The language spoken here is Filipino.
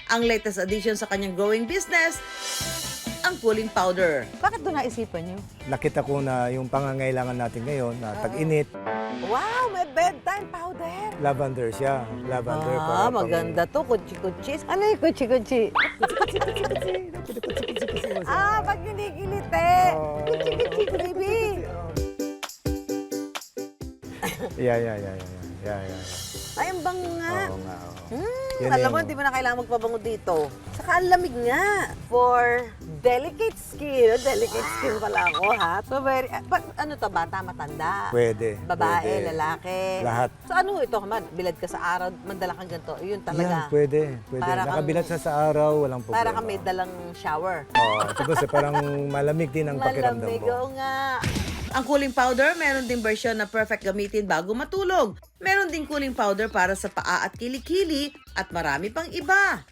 Ang latest addition sa kanyang growing business, ang cooling powder. Bakit doon naisipan niyo? Nakita ko na yung pangangailangan natin ngayon na tag-init, Wow, may bedtime powder. lavender siya. Lavender Ah, maganda to. Kutsi-kutsi. Ano yung kutsi-kutsi? Ah, pag ginikilite. Kutsi-kutsi, baby. Yeah. Ay, ang bang nga. Oo nga. Yan Alam mo, yung- hindi mo na kailangan magpabango dito. Saka ang lamig nga. For delicate skin. Delicate skin pala ako, ha? So, ano to, bata, matanda? Pwede. Babae, pwede. lalaki? Lahat. So, ano ito? Bilad ka sa araw, mandala kang ganito. Yun Yan, talaga. pwede. Para kang- Nakabilat siya sa araw, walang problema. Para kang may dalang shower. Oo, tapos parang malamig din ang pakiramdam Malamig, mo. oo nga. Ang cooling powder, meron ding version na perfect gamitin bago matulog. Meron ding cooling powder para sa paa at kilikili at marami pang iba.